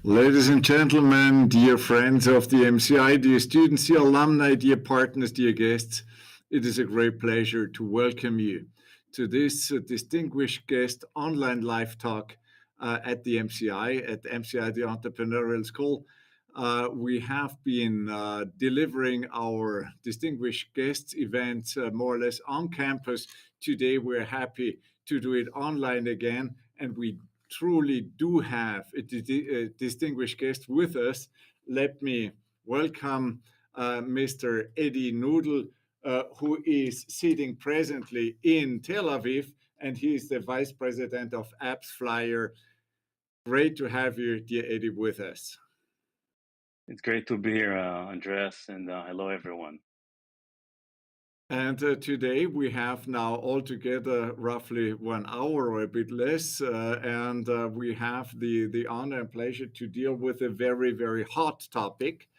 Ladies and gentlemen, dear friends of the MCI, dear students, dear alumni, dear partners, dear guests, it is a great pleasure to welcome you to this distinguished guest online live talk at the MCI, the Entrepreneurial School. We have been delivering our distinguished guests events more or less on campus. Today, we're happy to do it online again, and we truly do have a distinguished guest with us. Let me welcome Mr. Eddie Nudel, who is sitting presently in Tel Aviv, and he is the Vice President of AppsFlyer. Great to have you, dear Eddie, with us. It's great to be here, Andreas, and hello, everyone. And today we have now altogether roughly 1 hour or a bit less, and we have the honor and pleasure to deal with a very, very hot topic.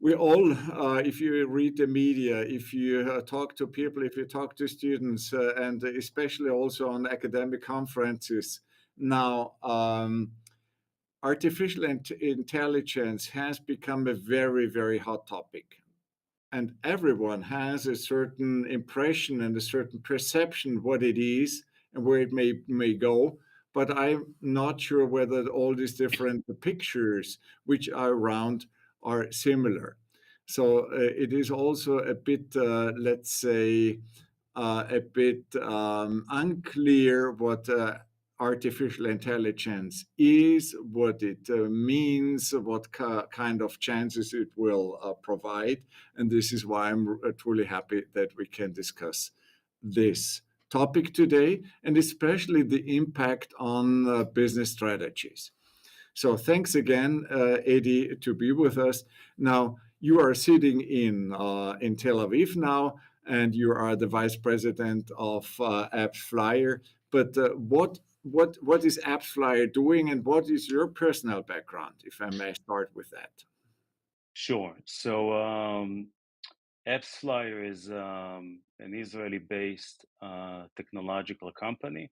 We all, if you read the media, if you talk to people, if you talk to students, and especially also on academic conferences, now artificial intelligence has become a very, very hot topic. And everyone has a certain impression and a certain perception what it is and where it may go. But I'm not sure whether all these different pictures which are around are similar. So it is also a bit, let's say, a bit unclear what artificial intelligence is, what it means, what kind of chances it will provide. And this is why I'm truly happy that we can discuss this topic today, and especially the impact on business strategies. So thanks again, Eddie, to be with us. Now, you are sitting in Tel Aviv now, and you are the vice president of AppsFlyer. But what is AppsFlyer doing, and what is your personal background, if I may start with that? Sure. So, AppsFlyer is an Israeli-based technological company.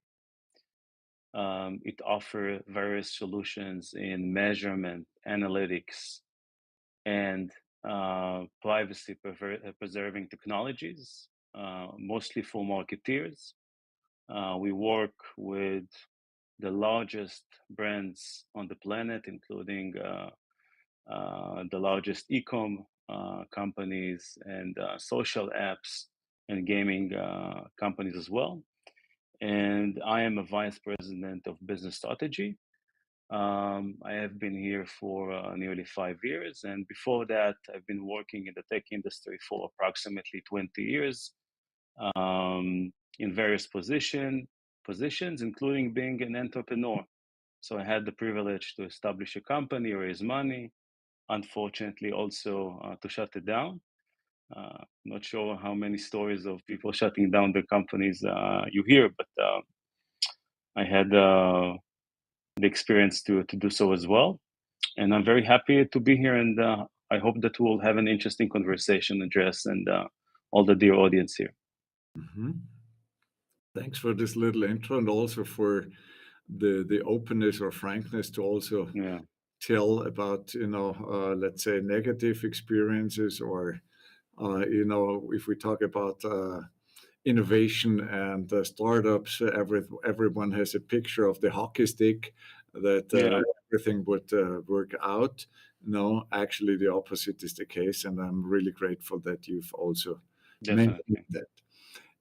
It offers various solutions in measurement, analytics, and privacy preserving technologies, mostly for marketeers. We work with the largest brands on the planet, including the largest e-com companies and social apps and gaming companies as well. And I am a vice president of business strategy. I have been here for nearly 5 years, and before that, I've been working in the tech industry for approximately 20 years in various positions, including being an entrepreneur. So I had the privilege to establish a company, raise money, unfortunately also to shut it down. Not sure how many stories of people shutting down their companies you hear, but I had the experience to do so as well. And I'm very happy to be here, and I hope that we'll have an interesting conversation, Andreas, and all the dear audience here. Mm-hmm. Thanks for this little intro, and also for the openness or frankness to also tell about, let's say, negative experiences, or if we talk about innovation and startups, everyone has a picture of the hockey stick that everything would work out. No, actually, the opposite is the case, and I'm really grateful that you've also mentioned that.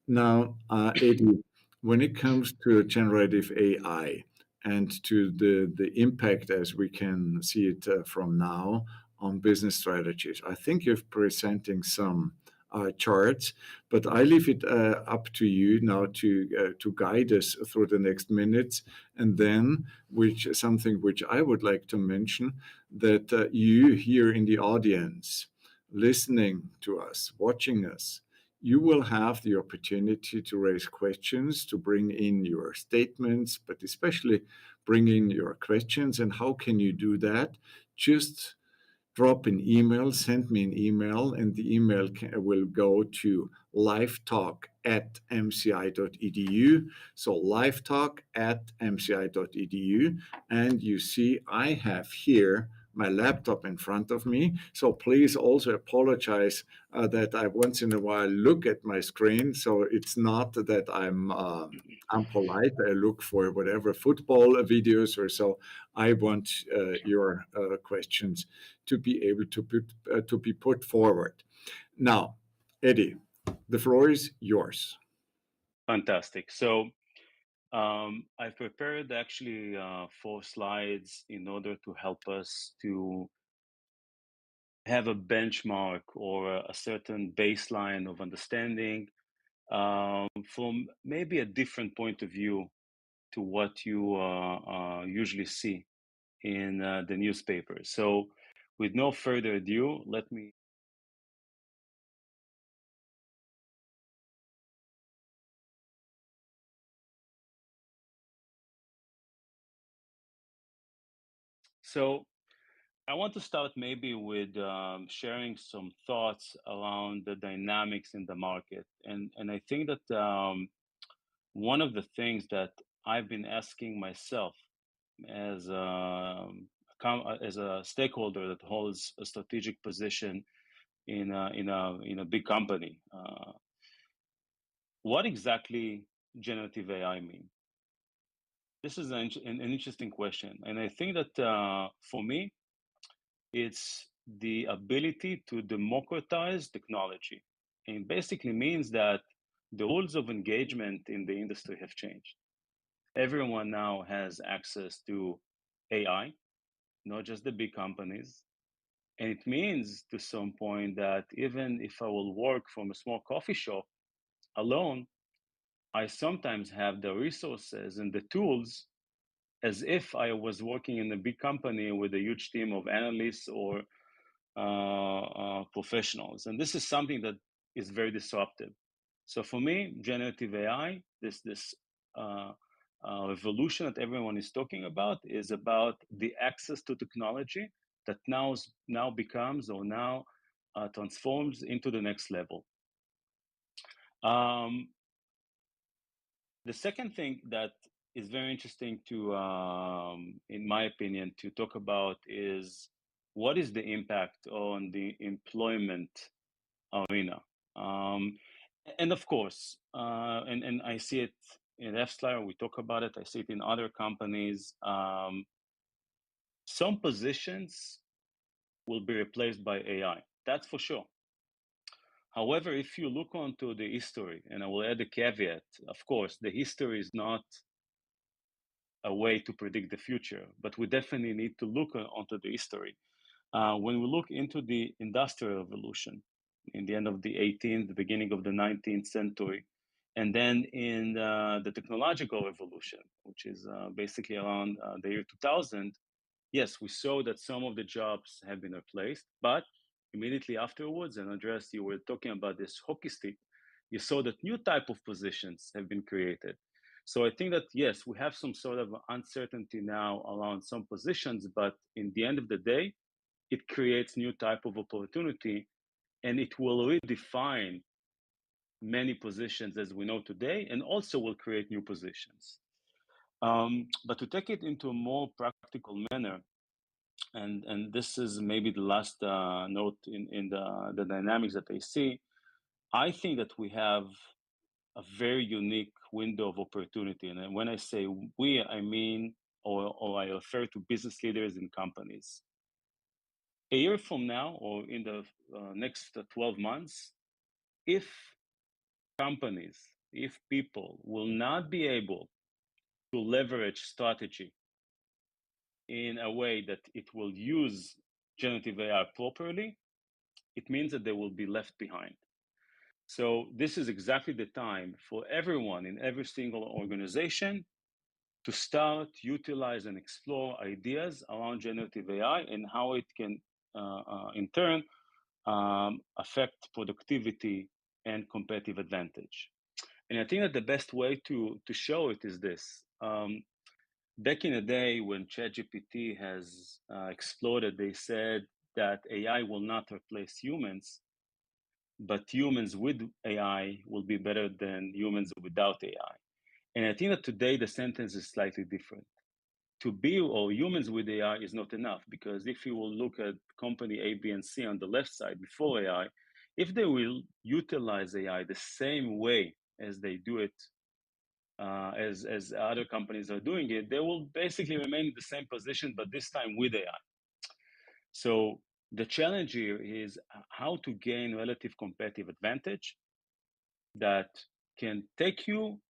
Now, Eddie, when it comes to generative AI and to the impact as we can see it from now on business strategies, I think you're presenting some charts, but I leave it up to you now to guide us through the next minutes. And then, something which I would like to mention, that you here in the audience, listening to us, watching us, you will have the opportunity to raise questions, to bring in your statements, but especially bring in your questions. And how can you do that? Just drop an email, send me an email, and the email will go to livetalk@mci.edu. So livetalk@mci.edu. And you see, I have here my laptop in front of me. So please also apologize that I once in a while look at my screen. So it's not that I'm polite. I look for whatever football videos or so. I want your questions to be able to be put forward. Now, Eddie, the floor is yours. Fantastic. So I've prepared actually 4 slides in order to help us to have a benchmark or a certain baseline of understanding from maybe a different point of view to what you usually see in the newspapers. So with no further ado, let me So I want to start maybe with sharing some thoughts around the dynamics in the market. And I think that one of the things that I've been asking myself as as a stakeholder that holds a strategic position in a big company, what exactly generative AI mean? This is an interesting question, and I think that for me, it's the ability to democratize technology. And basically means that the rules of engagement in the industry have changed. Everyone now has access to AI, not just the big companies. And it means to some point that even if I will work from a small coffee shop alone, I sometimes have the resources and the tools as if I was working in a big company with a huge team of analysts or professionals. And this is something that is very disruptive. So for me, generative AI, this revolution that everyone is talking about, is about the access to technology that now becomes or now transforms into the next level. The second thing that is very interesting to, in my opinion, to talk about is what is the impact on the employment arena. And of course, and I see it in AppsFlyer, we talk about it, I see it in other companies. Some positions will be replaced by AI, that's for sure. However, if you look onto the history, and I will add a caveat, of course, the history is not a way to predict the future, but we definitely need to look onto the history. When we look into the Industrial Revolution in the end of the 18th, the beginning of the 19th century, and then in the Technological Revolution, which is basically around the year 2000, yes, we saw that some of the jobs have been replaced, but immediately afterwards, and Andreas, you were talking about this hockey stick, you saw that new type of positions have been created. So I think that, yes, we have some sort of uncertainty now around some positions, but in the end of the day, it creates new type of opportunity, and it will redefine many positions as we know today, and also will create new positions. But to take it into a more practical manner, and this is maybe the last note in the dynamics that I see, I think that we have a very unique window of opportunity. And when I say we, I mean, or I refer to business leaders in companies. A year from now, or in the next 12 months, if companies, if people will not be able to leverage strategy in a way that it will use generative AI properly, it means that they will be left behind. So this is exactly the time for everyone in every single organization to start, utilize, and explore ideas around generative AI and how it can, in turn, affect productivity and competitive advantage. And I think that the best way to show it is this. Back in the day when ChatGPT has exploded, they said that AI will not replace humans, but humans with AI will be better than humans without AI. And I think that today the sentence is slightly different. To be or humans with AI is not enough, because if you will look at company A, B, and C on the left side before AI, if they will utilize AI the same way as they do it, as other companies are doing it, they will basically remain in the same position, but this time with AI. So the challenge here is how to gain relative competitive advantage that can take you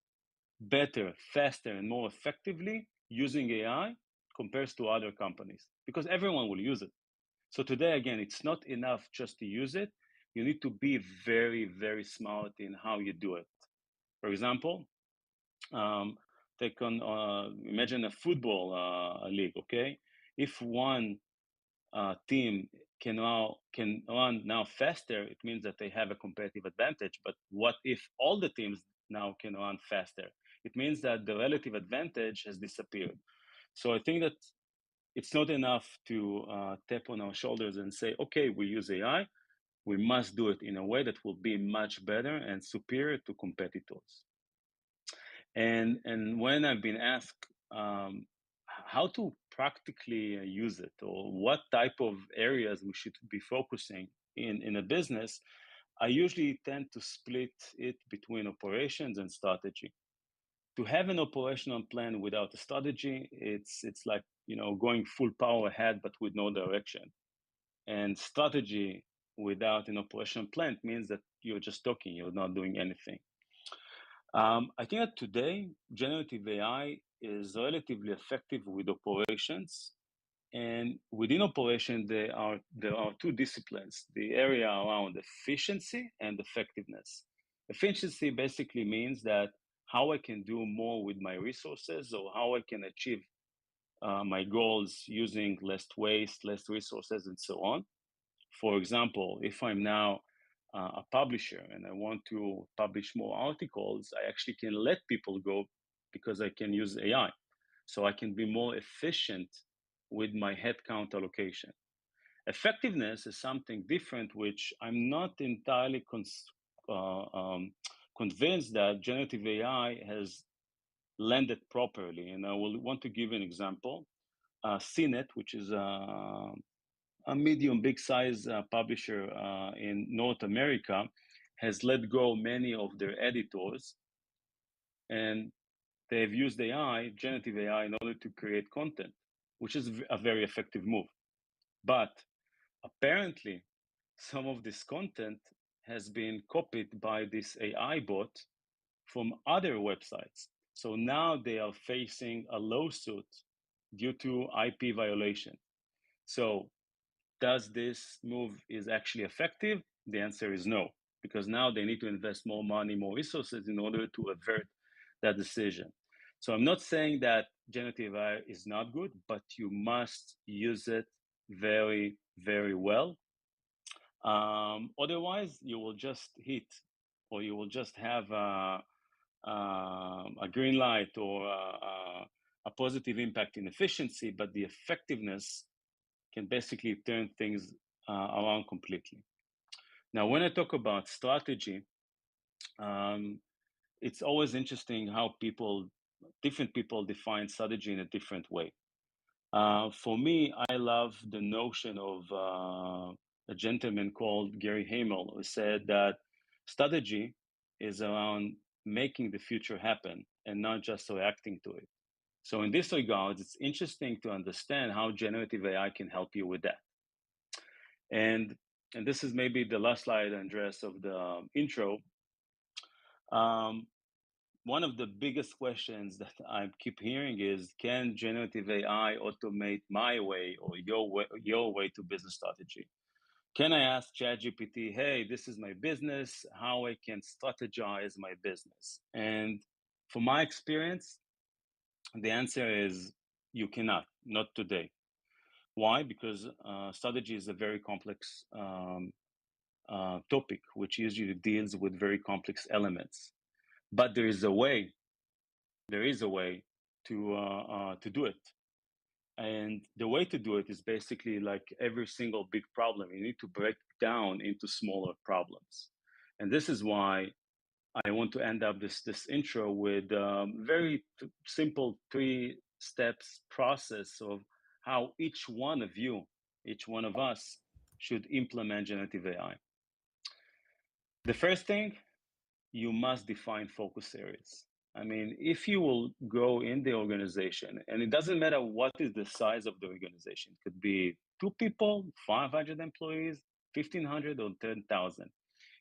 better, faster, and more effectively using AI compared to other companies, because everyone will use it. So today, again, it's not enough just to use it. You need to be very, very smart in how you do it. For example, imagine a football league, okay? If one team can run now faster, it means that they have a competitive advantage. But what if all the teams now can run faster? It means that the relative advantage has disappeared. So I think that it's not enough to tap on our shoulders and say, okay, we use AI. We must do it in a way that will be much better and superior to competitors. And when I've been asked how to practically use it, or what type of areas we should be focusing in a business, I usually tend to split it between operations and strategy. To have an operational plan without a strategy, it's like, you know, going full power ahead but with no direction. And strategy without an operational plan means that you're just talking, you're not doing anything. I think that today, generative AI is relatively effective with operations. And within operation, there are two disciplines, the area around efficiency and effectiveness. Efficiency basically means that how I can do more with my resources, or how I can achieve my goals using less waste, less resources, and so on. For example, if I'm now a publisher and I want to publish more articles, I actually can let people go because I can use AI. So I can be more efficient with my headcount allocation. Effectiveness is something different, which I'm not entirely convinced that generative AI has landed properly. And I will want to give an example. CNET, which is a medium big size publisher in North America, has let go many of their editors, and they've used AI, generative AI, in order to create content, which is a very effective move. But apparently, some of this content has been copied by this AI bot from other websites. So now they are facing a lawsuit due to IP violation. So does this move is actually effective? The answer is no, because now they need to invest more money, more resources in order to avert that decision. So I'm not saying that generative AI is not good, but you must use it very, very well. Otherwise, you will just hit, or you will just have a green light or a positive impact in efficiency, but the effectiveness can basically turn things around completely. Now, when I talk about strategy, it's always interesting how different people define strategy in a different way. For me, I love the notion of a gentleman called Gary Hamel, who said that strategy is around making the future happen and not just reacting to it. So in this regard, it's interesting to understand how generative AI can help you with that. And this is maybe the last slide, Andres, of the intro. One of the biggest questions that I keep hearing is, can generative AI automate my way or your way to business strategy? Can I ask ChatGPT, hey, this is my business, how I can strategize my business? And from my experience, the answer is you cannot, not today. Why? Because strategy is a very complex topic, which usually deals with very complex elements. But there is a way to do it. And the way to do it is basically like every single big problem, you need to break down into smaller problems. And this is why I want to end up this intro with very simple 3 steps process of how each one of you, each one of us, should implement generative AI. The first thing, you must define focus areas. I mean, if you will go in the organization, and it doesn't matter what is the size of the organization, it could be 2 people, 500 employees, 1,500, or 10,000.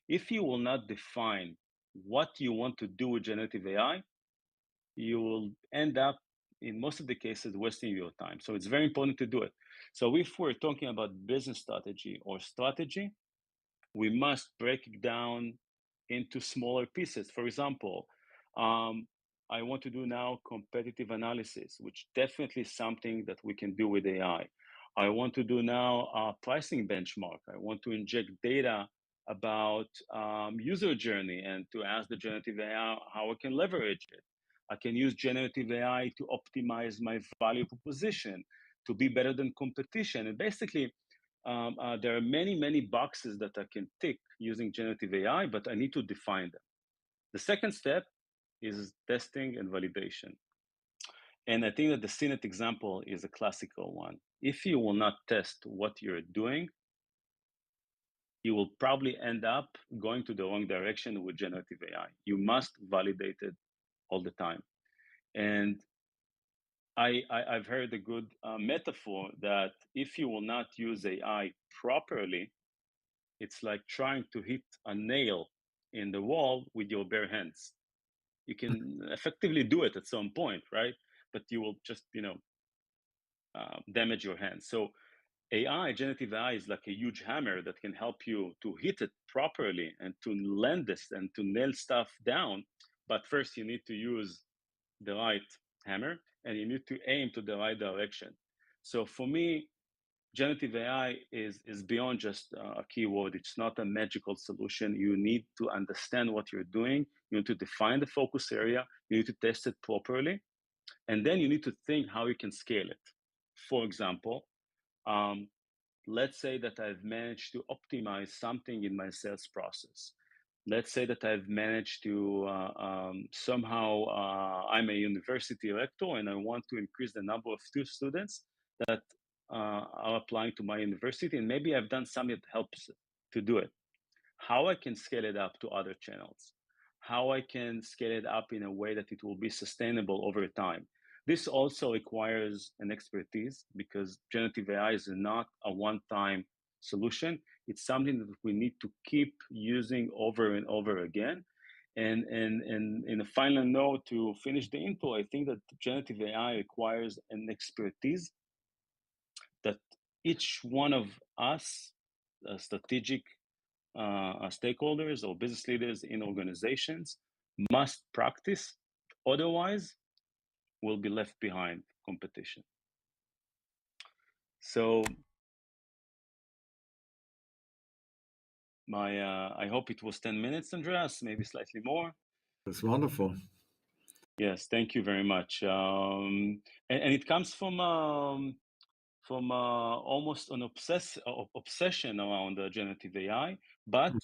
If you will not define what you want to do with generative AI, you will end up, in most of the cases, wasting your time. So it's very important to do it. So if we're talking about business strategy or strategy, we must break it down into smaller pieces. For example, I want to do now competitive analysis, which definitely is something that we can do with AI. I want to do now a pricing benchmark. I want to inject data about user journey and to ask the generative AI how I can leverage it. I can use generative AI to optimize my value proposition, to be better than competition. And basically, there are many boxes that I can tick using generative AI, but I need to define them. The second step is testing and validation. And I think that the CNET example is a classical one. If you will not test what you're doing, you will probably end up going to the wrong direction with generative AI. You must validate it all the time. And I've heard a good metaphor that if you will not use AI properly, it's like trying to hit a nail in the wall with your bare hands. You can effectively do it at some point, right? But you will just, damage your hands. So AI, generative AI, is like a huge hammer that can help you to hit it properly and to land this and to nail stuff down. But first, you need to use the right hammer and you need to aim to the right direction. So for me, generative AI is beyond just a keyword. It's not a magical solution. You need to understand what you're doing. You need to define the focus area. You need to test it properly. And then you need to think how you can scale it. For example, let's say that I've managed to optimize something in my sales process. Let's say that I've managed to somehow, I'm a university rector and I want to increase the number of students that are applying to my university, and maybe I've done something that helps to do it. How I can scale it up to other channels, how I can scale it up in a way that it will be sustainable over time. This also requires an expertise because generative AI is not a one-time solution. It's something that we need to keep using over and over again. And in a final note to finish the intro, I think that generative AI requires an expertise that each one of us, strategic stakeholders or business leaders in organizations, must practice. Otherwise, we'll be left behind competition. So I hope it was 10 minutes, Andreas, maybe slightly more. That's wonderful. Yes, thank you very much. And it comes from almost an obsession around generative AI. But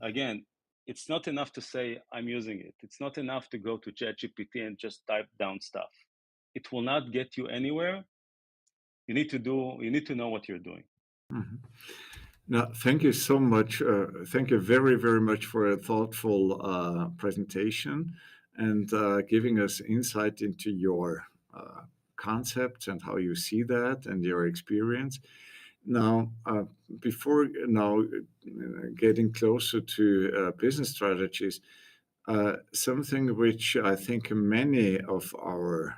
again, it's not enough to say I'm using it. It's not enough to go to ChatGPT and just type down stuff. It will not get you anywhere. You need to know what you're doing. Mm-hmm. Now, thank you so much. Thank you very, very much for a thoughtful presentation and giving us insight into your concepts and how you see that and your experience. Now, before getting closer to business strategies, something which I think many of our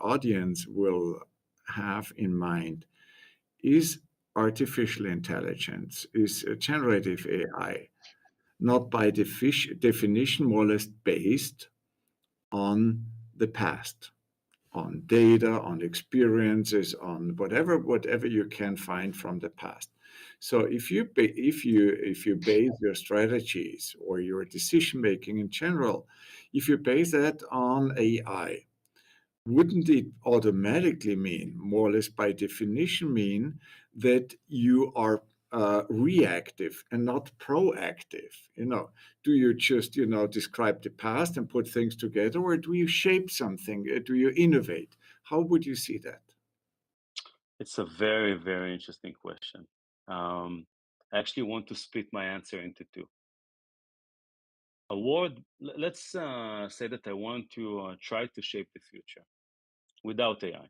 audience will have in mind is artificial intelligence, is generative AI, not by definition more or less based on the past, on data, on experiences, on whatever you can find from the past. So if you base your strategies or your decision making in general, if you base that on AI, wouldn't it automatically mean, more or less by definition, mean that you are reactive and not proactive? Do you just describe the past and put things together, or do you shape something? Do you innovate? How would you see that? It's a very, very interesting question. I actually want to split my answer into two. Let's say that I want to try to shape the future without AI.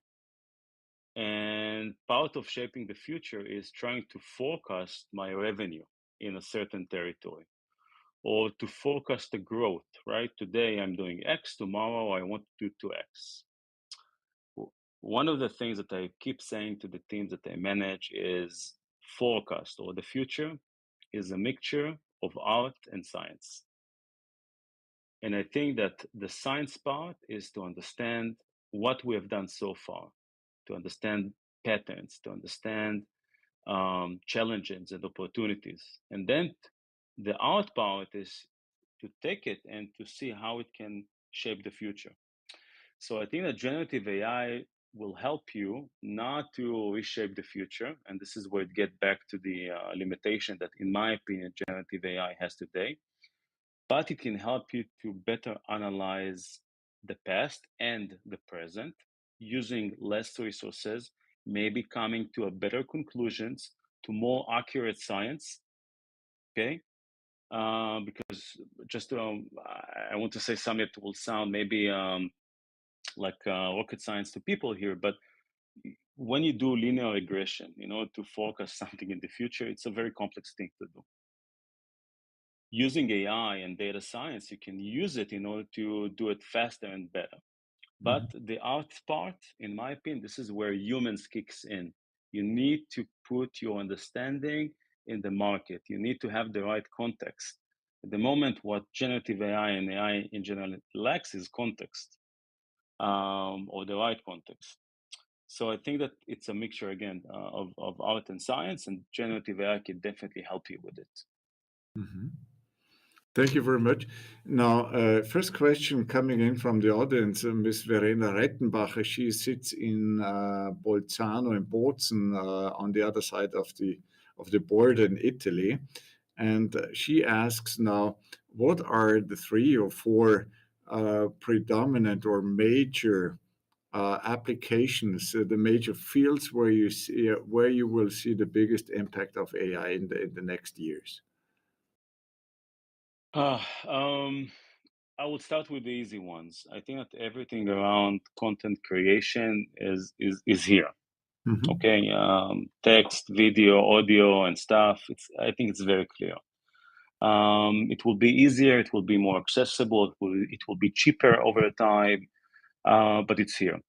And part of shaping the future is trying to forecast my revenue in a certain territory or to forecast the growth, right? Today I'm doing X, tomorrow I want to do 2X. One of the things that I keep saying to the teams that I manage is forecast, or the future is a mixture of art and science. And I think that the science part is to understand what we have done so far, to understand patterns, to understand challenges and opportunities. And then the art part is to take it and to see how it can shape the future. So I think that generative AI will help you not to reshape the future. And this is where it gets back to the limitation that, in my opinion, generative AI has today. But it can help you to better analyze the past and the present using less resources, maybe coming to a better conclusions, to more accurate science. Okay. Because just I want to say something that will sound maybe like rocket science to people here, but when you do linear regression, to forecast something in the future, it's a very complex thing to do. Using AI and data science, you can use it in order to do it faster and better. But the art part, in my opinion, this is where humans kicks in. You need to put your understanding in the market. You need to have the right context. At the moment, what generative AI and AI in general lacks is context, or the right context. So I think that it's a mixture again of art and science, and generative AI can definitely help you with it. Thank you very much. Now, first question coming in from the audience, Ms. Verena Rettenbacher. She sits in Bolzano in Bozen, on the other side of the border in Italy. And she asks now, what are the 3 or 4 predominant or major applications, the major fields where you will see the biggest impact of AI in the next years? I would start with the easy ones. I think that everything around content creation is here. Okay, text, video, audio, and stuff. I think it's very clear. It will be easier. It will be more accessible. It will be cheaper over time. But it's here.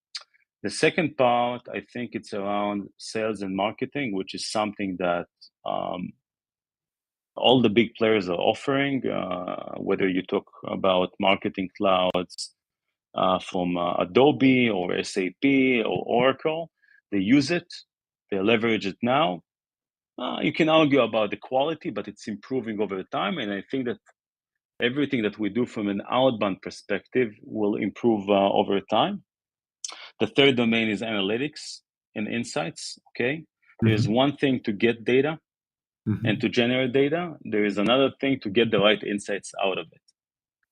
The second part, I think it's around sales and marketing, which is something that all the big players are offering, whether you talk about marketing clouds from Adobe or SAP or Oracle. They use it, they leverage it now. You can argue about the quality, but it's improving over time. And I think that everything that we do from an outbound perspective will improve over time. The third domain is analytics and insights. Okay. There's one thing to get data and to generate data. There is another thing to get the right insights out of it.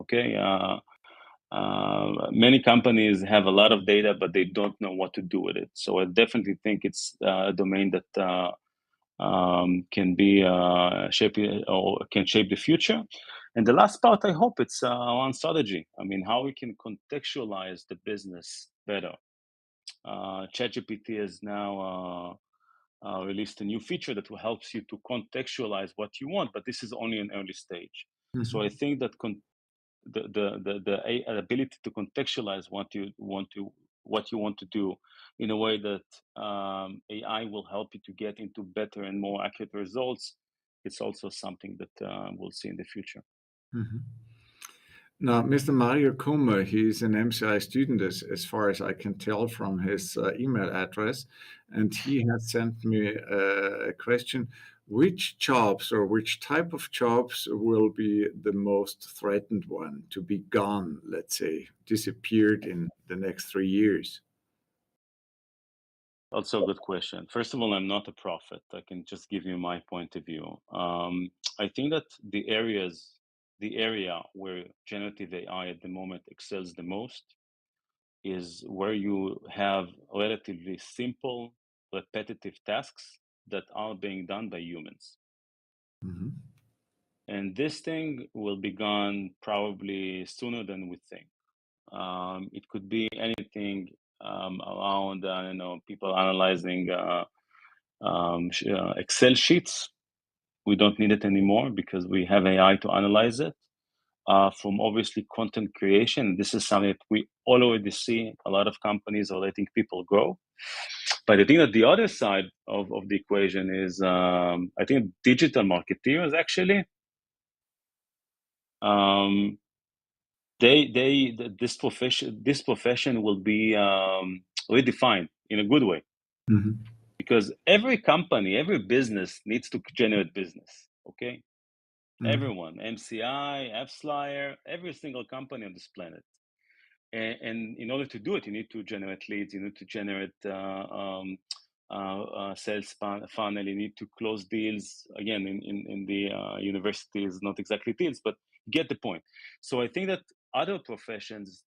Okay. Many companies have a lot of data, but they don't know what to do with it. So I definitely think it's a domain that can be shape or can shape the future. And the last part, I hope it's around strategy. I mean, how we can contextualize the business better. ChatGPT has now released a new feature that helps you to contextualize what you want, but this is only an early stage. So I think that the ability to contextualize what you want to do in a way that AI will help you to get into better and more accurate results. It's also something that we'll see in the future. Now, Mr. Mario Kummer, he's an MCI student, as far as I can tell from his email address, and he has sent me a question. which jobs or which type of jobs will be the most threatened one to be gone, let's say, disappeared in the next 3 years? Also a good question. First of all, I'm not a prophet. I can just give you my point of view. I think that the area where generative AI at the moment excels the most is where you have relatively simple, repetitive tasks that are being done by humans. Mm-hmm. And this thing will be gone probably sooner than we think. It could be anything around, I don't know, people analyzing Excel sheets. We don't need it anymore because we have AI to analyze it. From obviously content creation, this is something that we already see a lot of companies are letting people grow. But I think that the other side of the equation is, I think digital marketeers actually, this profession will be redefined in a good way. Mm-hmm. Because every company, every business needs to generate business, okay? Mm-hmm. Everyone, MCI, AppsFlyer, every single company on this planet. And in order to do it, you need to generate leads, you need to generate sales funnel, you need to close deals. Again, in the universities, not exactly deals, but get the point. So I think that other professions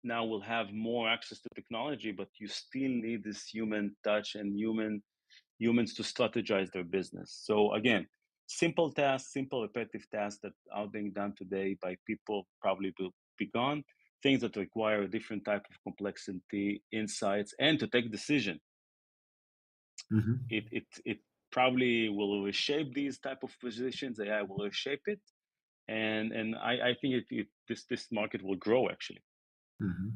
now will have more access to technology, but you still need this human touch and humans to strategize their business. So again, simple tasks, simple repetitive tasks that are being done today by people probably will be gone. Things that require a different type of complexity, insights, and to take decision. Mm-hmm. It probably will reshape these type of positions. AI will reshape it, and I think this market will grow actually. Mm-hmm.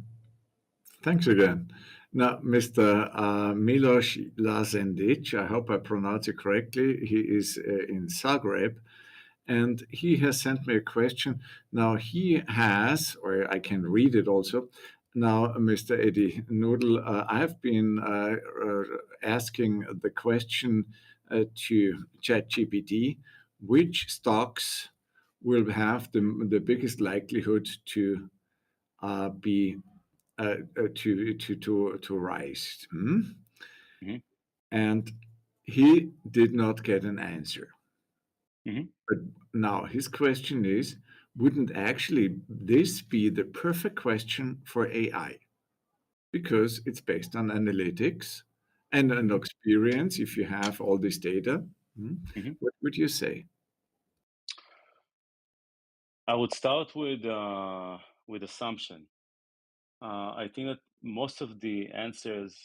Thanks again. Now, Mr. Milos Lazendic, I hope I pronounce it correctly. He is in Zagreb, and he has sent me a question. Now, he has, or I can read it also. Now, Mr. Eddie Nudel, I have been asking the question to ChatGPT, which stocks will have the biggest likelihood to be to rise. Mm-hmm. And he did not get an answer. Mm-hmm. But now his question is, wouldn't actually this be the perfect question for AI? Because it's based on analytics and an Mm-hmm. experience. If you have all this data, Mm-hmm. what would you say? I would start with assumption. I think that most of the answers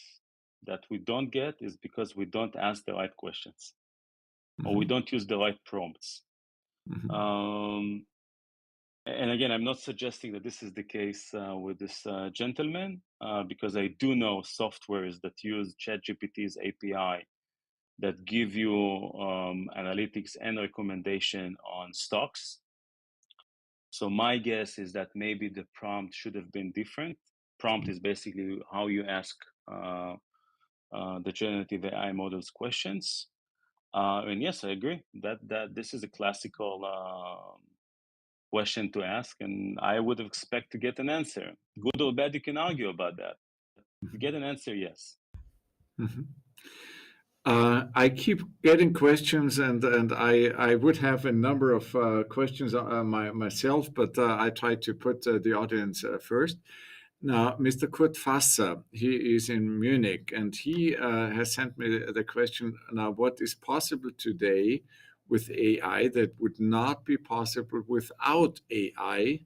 that we don't get is because we don't ask the right questions or we Mhm, don't use the right prompts. mhm, Um, and again, I'm not suggesting that this is the case with this gentleman, because I do know softwares that use ChatGPT's API that give you analytics and recommendation on stocks. So my guess is that maybe the prompt should have been different. Prompt is basically how you ask the generative AI models questions. And yes, I agree that this is a classical question to ask, and I would expect to get an answer. Good or bad, you can argue about that. Get an answer, yes. mhm. I keep getting questions, and I would have a number of questions myself, but I try to put the audience first. Now, Mr. Kurt Fasser, he is in Munich, and he has sent me the question now, what is possible today with AI that would not be possible without AI?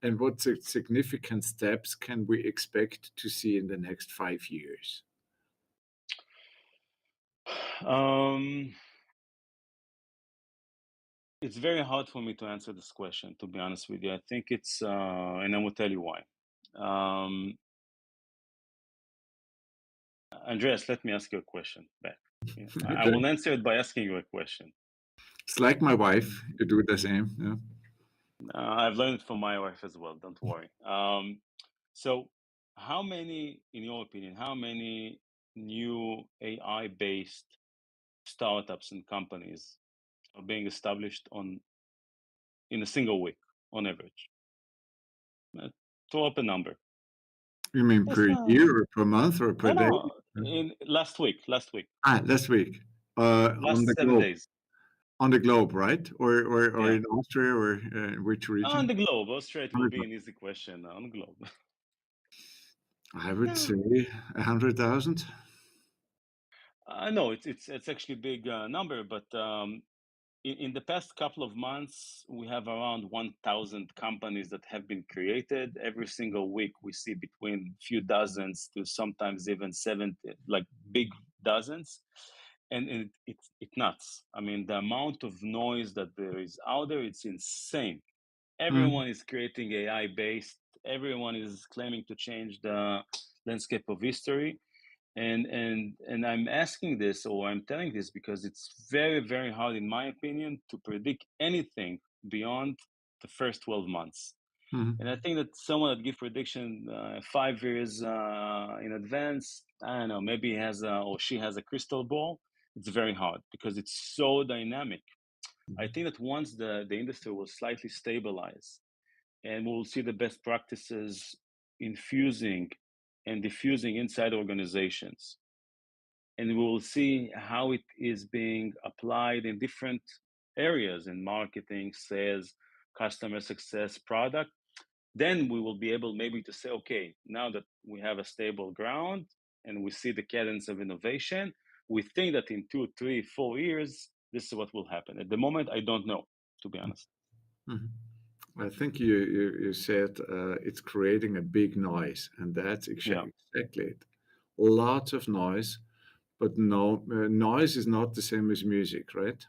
And what significant steps can we expect to see in the next 5 years? Um, it's very hard for me to answer this question, to be honest with you. I think it's, and I will tell you why. Um, Andreas, let me ask you a question back. Yeah, I Okay. will answer it by asking you a question. It's like my wife, you do the same. Yeah. I've learned it from my wife as well, don't worry. So, how many, in your opinion, how many new AI based startups and companies are being established in a single week on average. Throw up a number. You mean That's per year or per month or per day? no. In last week. Last week. On Last the 7 globe. days. On the globe, right? Or Yeah. in Austria or which On region? the globe. Austria, it On will the be globe. an easy question. On the globe. I would Yeah. say 100,000. No, it's actually a big number, but in the past couple of months, we have around 1,000 companies that have been created. Every single week, we see between few dozens to sometimes even 70, like big dozens. And it's nuts. I mean, the amount of noise that there is out there, it's insane. Mm, Everyone is creating AI based. Everyone is claiming to change the landscape of history. And I'm asking this, or I'm telling this, because it's very, very hard, in my opinion, to predict anything beyond the first 12 months. And I mm, think that someone that give prediction 5 years in advance, I don't know, maybe he has or she has a crystal ball. It's very hard because it's so dynamic. I think that once the industry will slightly stabilize and we'll see the best practices infusing and diffusing inside organizations, and we will see how it is being applied in different areas in marketing, sales, customer success, product, then we will be able maybe to say, okay, now that we have a stable ground and we see the cadence of innovation, we think that in 2, 3, 4 years, this is what will happen. At the moment, I don't know, to be honest. mm. I think you said it's creating a big noise, and that's Yeah. exactly it. Lots of noise, but no, noise is not the same as music, right?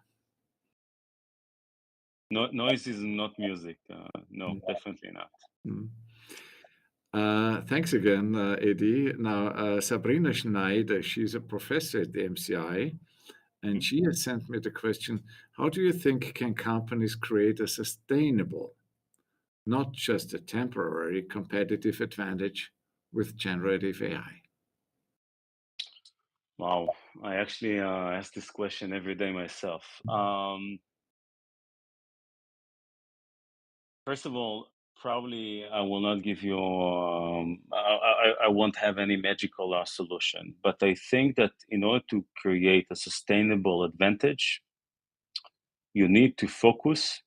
No, noise is not music. No, Mm, definitely not. mm. Thanks again, Eddie. Now, Sabrina Schneider, she's a professor at the MCI, and Mhm. she has sent me the question, how do you think can companies create a sustainable, not just a temporary competitive advantage with generative AI? Wow. I actually ask this question every day myself. First of all, probably I will not give you, I won't have any magical solution, but I think that in order to create a sustainable advantage, you need to focus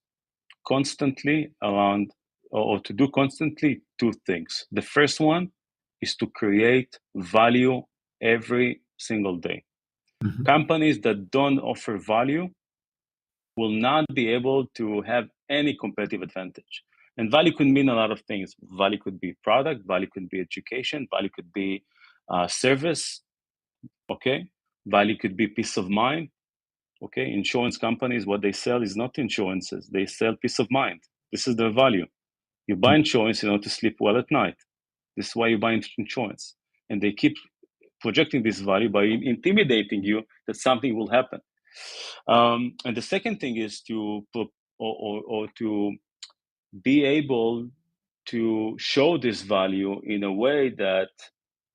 constantly around, or to do constantly two things. The first one is to create value every single day. Mhm, Companies that don't offer value will not be able to have any competitive advantage. And value could mean a lot of things. Value could be product, value could be education, value could be service, okay? Value could be peace of mind, okay? Insurance companies, what they sell is not insurances, they sell peace of mind. This is their value. You buy insurance in order to sleep well at night. This is why you buy insurance. And they keep projecting this value by intimidating you that something will happen. And the second thing is or to be able to show this value in a way that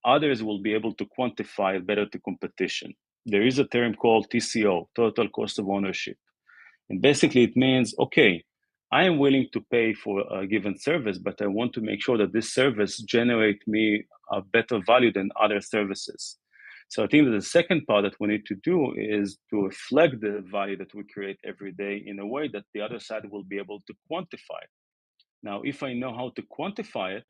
others will be able to quantify it better to competition. There is a term called TCO, total cost of ownership. And basically it means, okay, I am willing to pay for a given service, but I want to make sure that this service generate me a better value than other services. So I think that the second part that we need to do is to reflect the value that we create every day in a way that the other side will be able to quantify. Now, if I know how to quantify it,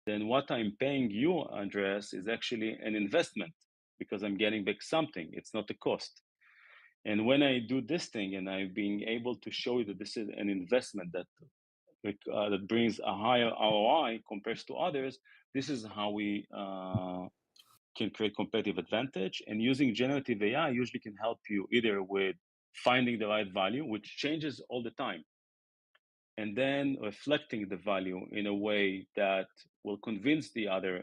then what I'm paying you, Andreas, is actually an investment because I'm getting back something. It's not a cost. And when I do this thing and I'm being able to show you that this is an investment that brings a higher ROI compared to others, this is how we can create competitive advantage. And using generative AI usually can help you either with finding the right value, which changes all the time, and then reflecting the value in a way that will convince the other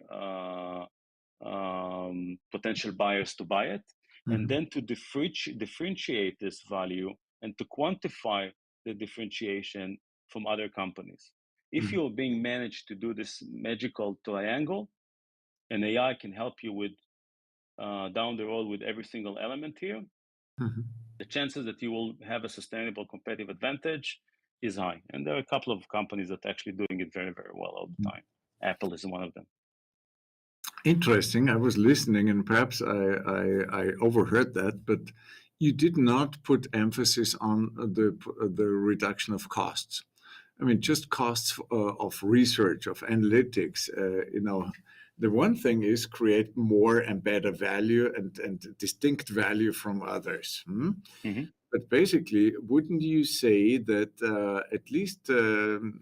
potential buyers to buy it, and mhm, then to differentiate this value and to quantify the differentiation from other companies. If mhm, you're being managed to do this magical triangle, and AI can help you with down the road with every single element here, the chances that you will have a sustainable competitive advantage is high. And there are a couple of companies that are actually doing it very, very well all the time. Apple is one of them. Interesting. I was listening, and perhaps I overheard that, but you did not put emphasis on the reduction of costs. I mean, just costs of research, of analytics. The one thing is create more and better value and distinct value from others. Mm-hmm. But basically, wouldn't you say that at least in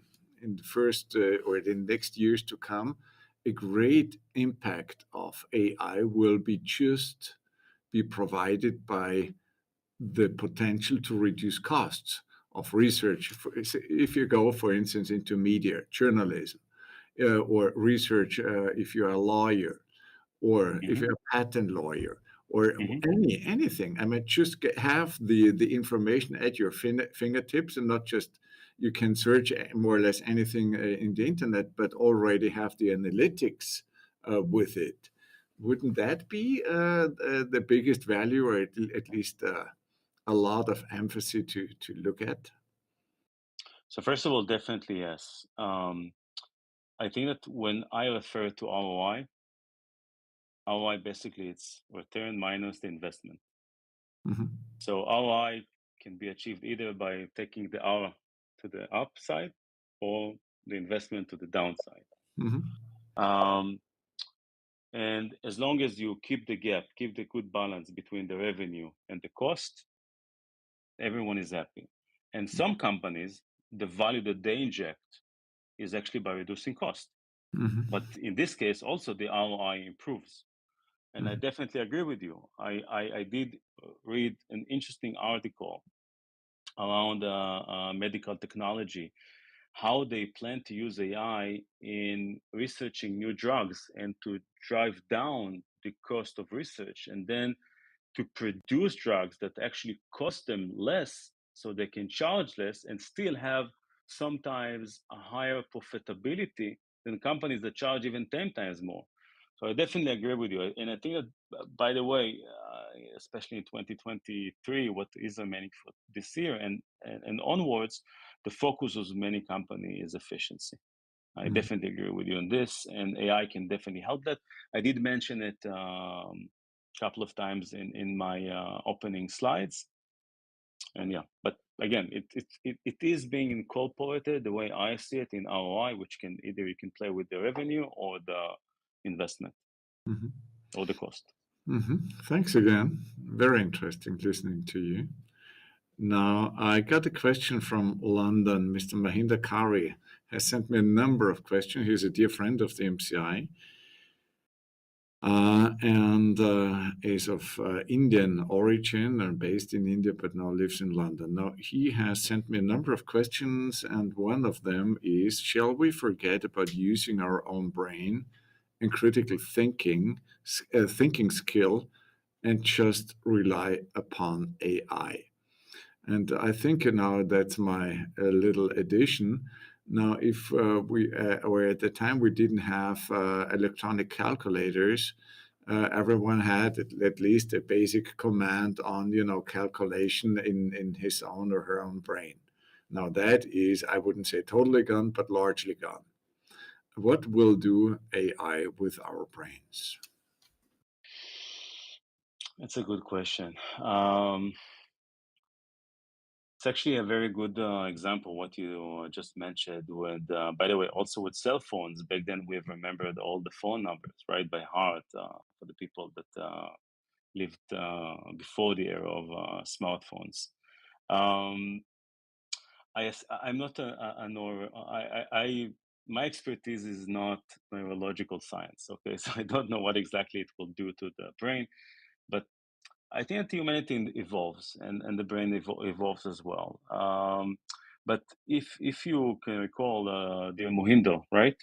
the first or the next years to come, a great impact of AI will be provided by the potential to reduce costs of research? If you go, for instance, into media, journalism, or research, if you're a lawyer, or if you're a patent lawyer, or anything. I mean, just have the information at your fingertips, and not just you can search more or less anything in the internet, but already have the analytics with it. Wouldn't that be the biggest value, or at least a lot of emphasis to look at? So first of all, definitely yes. I think that when I refer to ROI basically it's return minus the investment. So ROI can be achieved either by taking the R to the upside or the investment to the downside. And as long as you keep the gap, keep the good balance between the revenue and the cost, everyone is happy. And some companies, the value that they inject is actually by reducing cost. But in this case, also the ROI improves. And I definitely agree with you. I did read an interesting article around medical technology, how they plan to use AI in researching new drugs and to drive down the cost of research, and then to produce drugs that actually cost them less so they can charge less and still have sometimes a higher profitability than companies that charge even 10 times more. So I definitely agree with you. And I think that, by the way, especially in 2023, what is remaining for this year and onwards, the focus of many companies is efficiency. I definitely agree with you on this, and AI can definitely help that. I did mention it couple of times in my opening slides, and yeah, but again, it is being incorporated the way I see it in ROI, which can either you can play with the revenue or the investment or the cost. Thanks again. Very interesting listening to you. Now, I got a question from London. Mr. Mahinder Kari has sent me a number of questions. He's a dear friend of the MCI. And is of Indian origin and based in India, but now lives in London. Now, he has sent me a number of questions, and one of them is, shall we forget about using our own brain and critical thinking skill and just rely upon AI? And I think now that's my little addition. Now, if or at the time we didn't have electronic calculators, everyone had at least a basic command on, calculation in his own or her own brain. Now that is, I wouldn't say totally gone, but largely gone. What will do AI with our brains? That's a good question. It's actually a very good example what you just mentioned. With, by the way, also with cell phones. Back then, we've remembered all the phone numbers right by heart for the people that lived before the era of smartphones. I'm not my expertise is not neurological science. Okay, so I don't know what exactly it will do to the brain, but I think that humanity evolves and the brain evolves as well. But if you can recall, the Mohindo, right?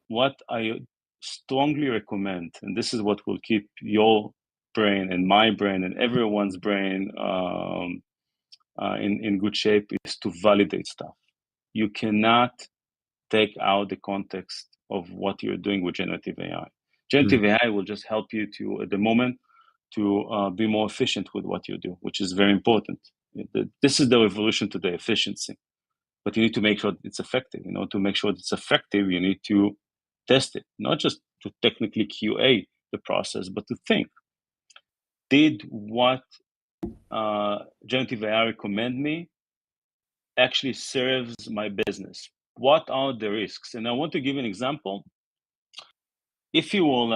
What I strongly recommend, and this is what will keep your brain and my brain and everyone's brain in good shape, is to validate stuff. You cannot take out the context of what you're doing with generative AI. Generative AI will just help you to, at the moment, to be more efficient with what you do, which is very important. This is the evolution to the efficiency, but you need to make sure it's effective. To make sure it's effective, you need to test it, not just to technically QA the process, but to think, did what generative AI recommend me actually serves my business? What are the risks? And I want to give an example. If you will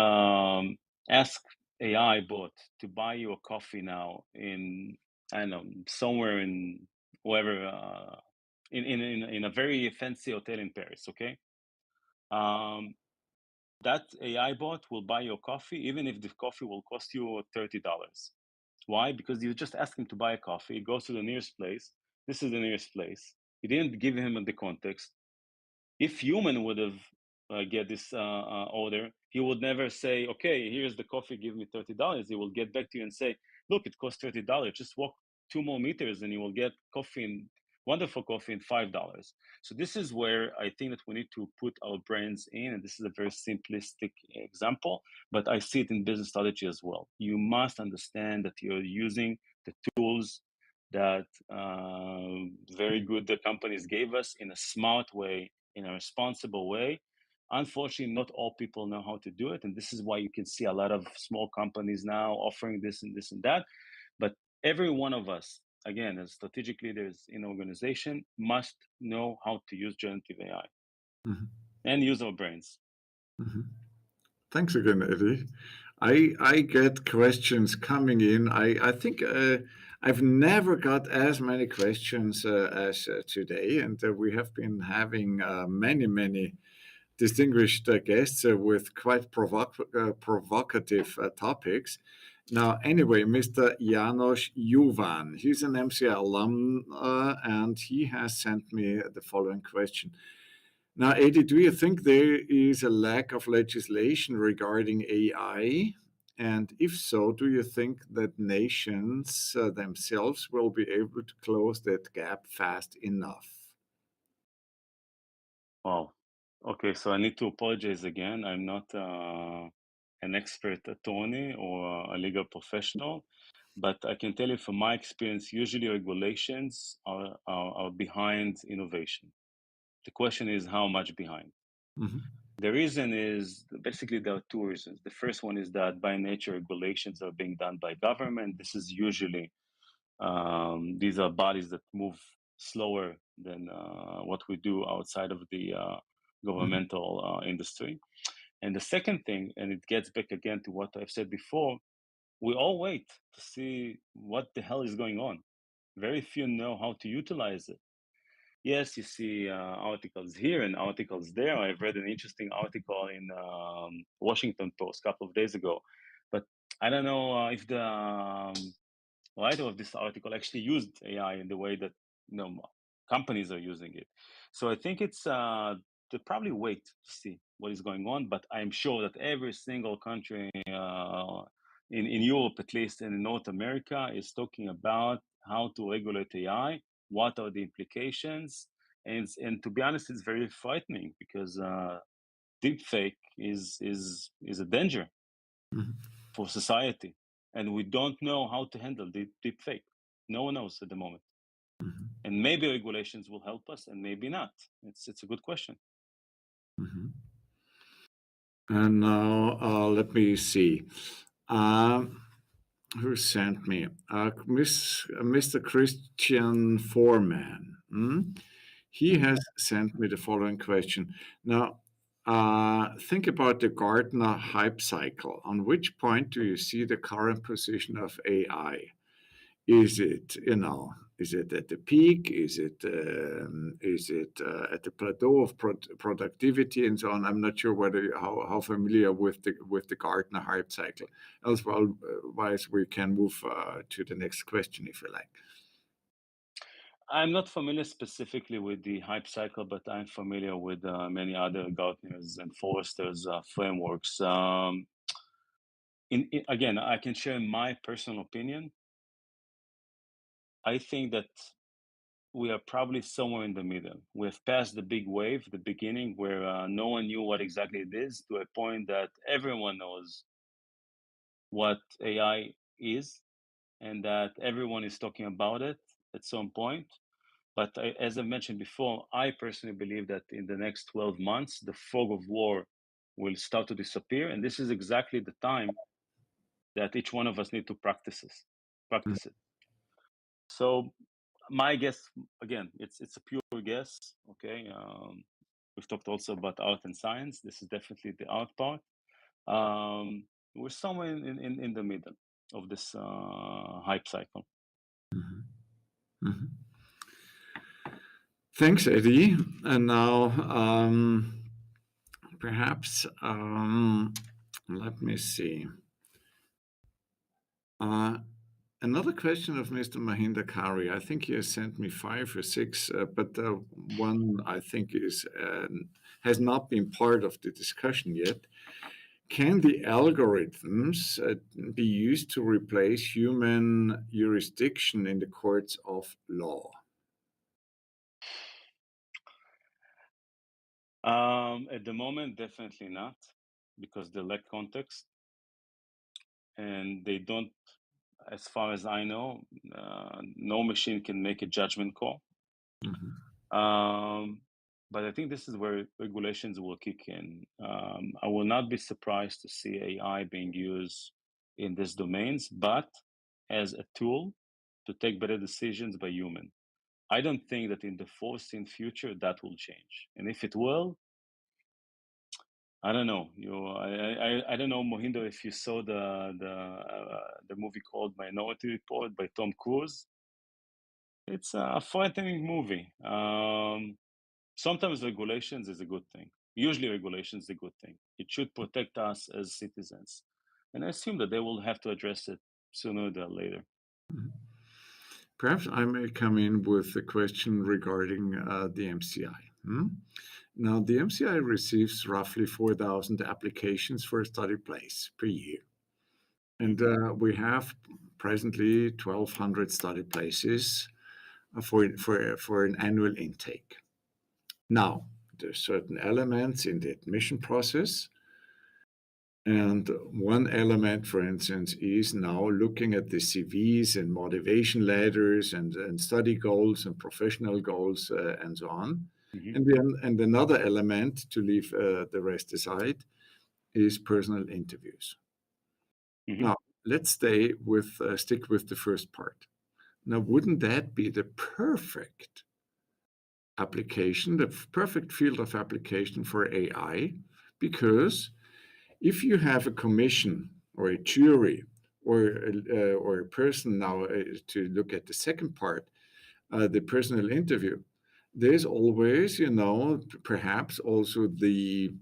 ask AI bot to buy you a coffee now in, I don't know, somewhere in wherever, in a very fancy hotel in Paris, okay? That AI bot will buy your coffee, even if the coffee will cost you $30. Why? Because you just ask him to buy a coffee. He goes to the nearest place. This is the nearest place. You didn't give him the context. If human would have get this order, he would never say, okay, here's the coffee, give me $30. He will get back to you and say, look, it costs $30. Just walk 2 more meters and you will get wonderful coffee in $5. So this is where I think that we need to put our brains in, and this is a very simplistic example, but I see it in business strategy as well. You must understand that you're using the tools that very good companies gave us in a smart way, in a responsible way. Unfortunately, not all people know how to do it, and this is why you can see a lot of small companies now offering this and this and that. But every one of us, again, as strategic leaders in organization, must know how to use generative AI and use our brains. Thanks again, Eddie. I get questions coming in. I think I've never got as many questions as today, and we have been having many distinguished guests with quite provocative topics. Now, anyway, Mr. Janos Juvan, he's an MCI alum, and he has sent me the following question. Now, Eddie, do you think there is a lack of legislation regarding AI? And if so, do you think that nations themselves will be able to close that gap fast enough? Wow. Okay, so I need to apologize again. I'm not an expert attorney or a legal professional, but I can tell you from my experience, usually regulations are behind innovation. The question is how much behind? The reason is basically there are 2 reasons. The first one is that by nature, regulations are being done by government. This is usually, these are bodies that move slower than what we do outside of the governmental industry. And the second thing, and it gets back again to what I've said before, we all wait to see what the hell is going on. Very few know how to utilize it. Yes, you see articles here and articles there. I've read an interesting article in Washington Post a couple of days ago, but I don't know if the writer of this article actually used AI in the way that companies are using it. So I think it's to probably wait to see what is going on. But I'm sure that every single country in Europe, at least, and in North America, is talking about how to regulate AI. What are the implications? And to be honest, it's very frightening because deepfake is a danger for society, and we don't know how to handle the deepfake. No one knows at the moment, and maybe regulations will help us, and maybe not. It's a good question. And now let me see. Who sent me? Mr. Christian Foreman. He has sent me the following question. Now, think about the Gartner hype cycle. On which point do you see the current position of AI? Is it, is it at the peak? Is it at the plateau of productivity and so on? I'm not sure how familiar with the Gartner hype cycle. Otherwise, we can move to the next question if you like. I'm not familiar specifically with the hype cycle, but I'm familiar with many other Gartner's and Forrester's frameworks. Again, I can share my personal opinion. I think that we are probably somewhere in the middle. We have passed the big wave, the beginning, where no one knew what exactly it is, to a point that everyone knows what AI is, and that everyone is talking about it at some point. But as I mentioned before, I personally believe that in the next 12 months, the fog of war will start to disappear. And this is exactly the time that each one of us need to practice it. So my guess, again, it's a pure guess. Okay. We've talked also about art and science. This is definitely the art part. We're somewhere in the middle of this hype cycle. Mm-hmm. Mm-hmm. Thanks, Eddie. And now, perhaps, let me see. Another question of Mr. Mahinder Kari. I think he has sent me 5 or 6, but one I think has not been part of the discussion yet. Can the algorithms be used to replace human jurisdiction in the courts of law? At the moment, definitely not, because they lack context and they don't, as far as I know, no machine can make a judgment call. Mm-hmm. But I think this is where regulations will kick in. I will not be surprised to see AI being used in these domains, but as a tool to take better decisions by human. I don't think that in the foreseen future that will change. And if it will, I don't know. I don't know, Mohindo, if you saw the movie called Minority Report by Tom Cruise. It's a frightening movie. Sometimes regulations is a good thing. Usually regulations is a good thing. It should protect us as citizens. And I assume that they will have to address it sooner than later. Perhaps I may come in with a question regarding the MCI. Now, the MCI receives roughly 4,000 applications for a study place per year. And we have presently 1,200 study places for an annual intake. Now, there's certain elements in the admission process. And one element, for instance, is now looking at the CVs and motivation letters and study goals and professional goals and so on. Mm-hmm. And another element, to leave the rest aside, is personal interviews. Mm-hmm. Now, let's stick with the first part. Now, wouldn't that be the perfect application, the perfect field of application for AI? Because if you have a commission or a jury or a person now to look at the second part, the personal interview, there's always, perhaps also the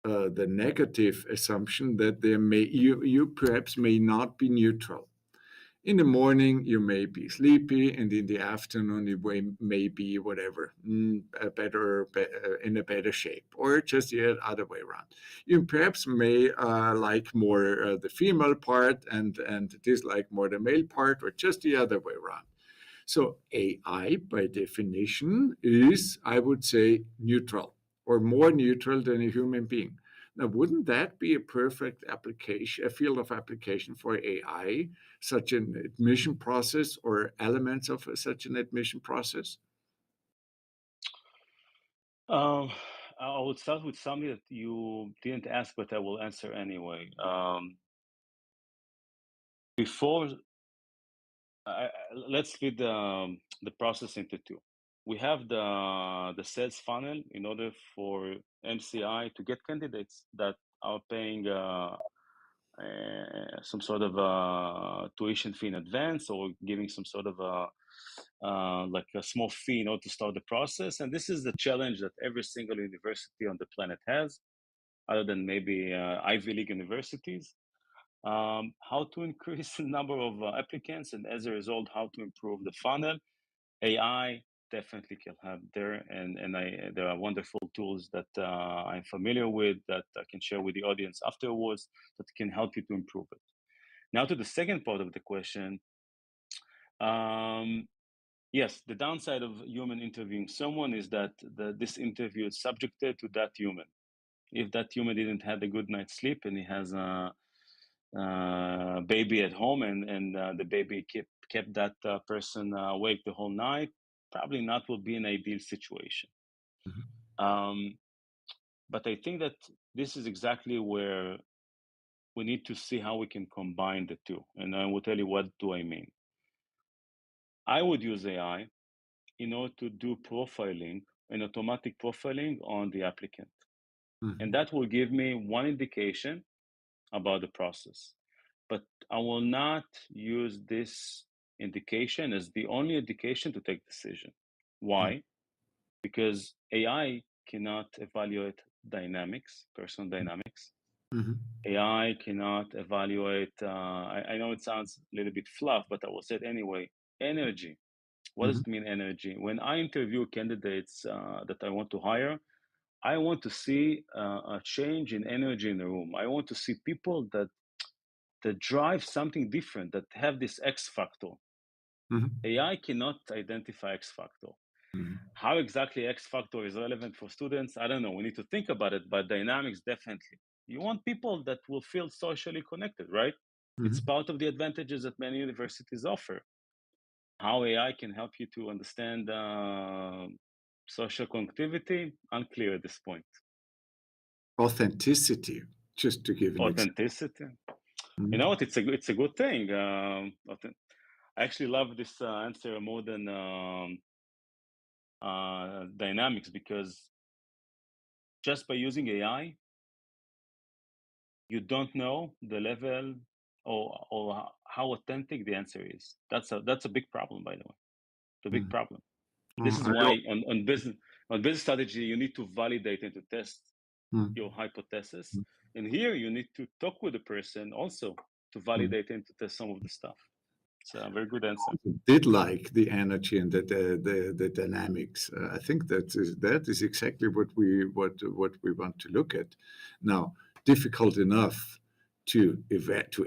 negative assumption that you perhaps may not be neutral. In the morning, you may be sleepy, and in the afternoon, you may be whatever, better in a better shape, or just the other way around. You perhaps may like more the female part and dislike more the male part, or just the other way around. So AI, by definition, is, I would say, neutral, or more neutral than a human being. Now, wouldn't that be a perfect application, a field of application for AI, such an admission process or elements of such an admission process? I would start with something that you didn't ask, but I will answer anyway. Before, let's split the process into two. We have the sales funnel in order for MCI to get candidates that are paying some sort of tuition fee in advance, or giving some sort of like a small fee in order to start the process. And this is the challenge that every single university on the planet has, other than maybe Ivy League universities. How to increase the number of applicants, and as a result, how to improve the funnel. AI definitely can help there, and there are wonderful tools that I'm familiar with that I can share with the audience afterwards that can help you to improve it. Now to the second part of the question. Yes, the downside of human interviewing someone is that this interview is subjected to that human. If that human didn't have a good night's sleep and he has baby at home, and the baby kept that person awake the whole night, probably not will be an ideal situation. But I think that this is exactly where we need to see how we can combine the two. And I will tell you what do I mean. I would use AI in order to do profiling, an automatic profiling on the applicant. And that will give me one indication about the process. But I will not use this indication as the only indication to take decision. Why? Because AI cannot evaluate dynamics, personal dynamics. AI cannot evaluate, I know it sounds a little bit fluff, but I will say it anyway, energy. What does it mean, energy? When I interview candidates that I want to hire, I want to see a change in energy in the room. I want to see people that drive something different, that have this X factor. AI cannot identify X factor. How exactly X factor is relevant for students, I don't know. We need to think about it, but dynamics, definitely. You want people that will feel socially connected, right? It's part of the advantages that many universities offer. How AI can help you to understand social connectivity, unclear at this point. Authenticity, just to give an authenticity. You know what? It's a good thing. I actually love this answer more than dynamics, because just by using AI, you don't know the level or how authentic the answer is. That's a big problem, by the way. It's a big problem. This is why on business strategy, you need to validate and to test your hypothesis. And here you need to talk with the person also to validate and to test some of the stuff. It's a very good answer. Did like the energy and the dynamics. I think that is exactly what we want to look at. Now, difficult enough to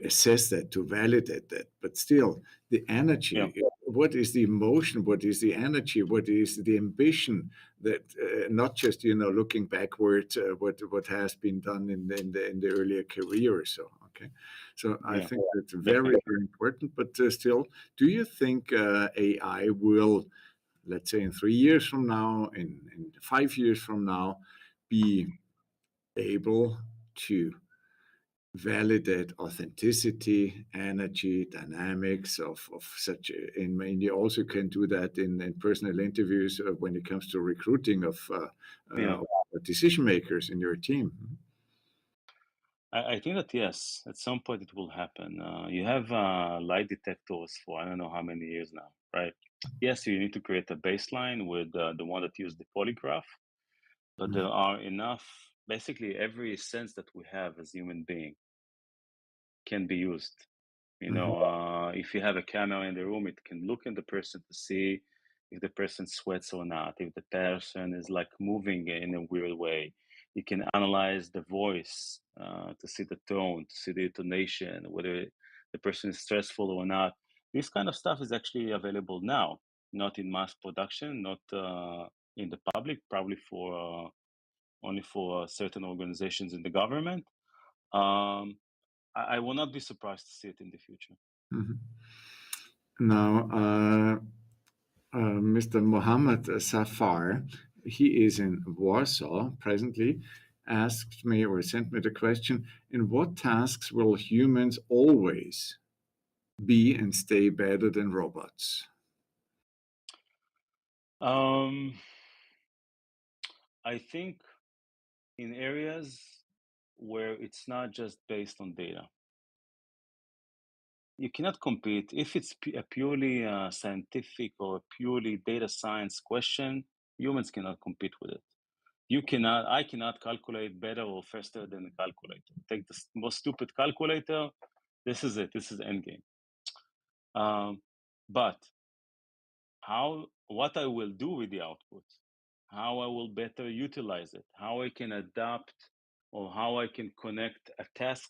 assess that, to validate that, but still the energy. Yeah. What is the emotion? What is the energy? What is the ambition? That not just looking backwards, what has been done in the earlier career or so. Okay, so I think that's very very important. But still, do you think AI will, let's say, in 3 years from now, in 5 years from now, be able to validate authenticity, energy, dynamics of such? And you also can do that in personal interviews when it comes to recruiting of decision makers in your team. I think that yes, at some point it will happen. You have lie detectors for I don't know how many years now, right? Yes, you need to create a baseline with the one that used the polygraph, but there are enough. Basically, every sense that we have as human being can be used. If you have a camera in the room, it can look at the person to see if the person sweats or not, if the person is like moving in a weird way. You can analyze the voice to see the tone, to see the intonation, whether the person is stressful or not. This kind of stuff is actually available now, not in mass production, not in the public, probably for only for certain organizations in the government. I will not be surprised to see it in the future. Now, Mr. Mohammed Safar, he is in Warsaw presently, asked me or sent me the question: in what tasks will humans always be and stay better than robots? I think in areas where it's not just based on data. You cannot compete. If it's a purely scientific or purely data science question, humans cannot compete with it. I cannot calculate better or faster than a calculator. Take the most stupid calculator, this is it, this is the end game. But what I will do with the output, how I will better utilize it, how I can adapt or how I can connect a task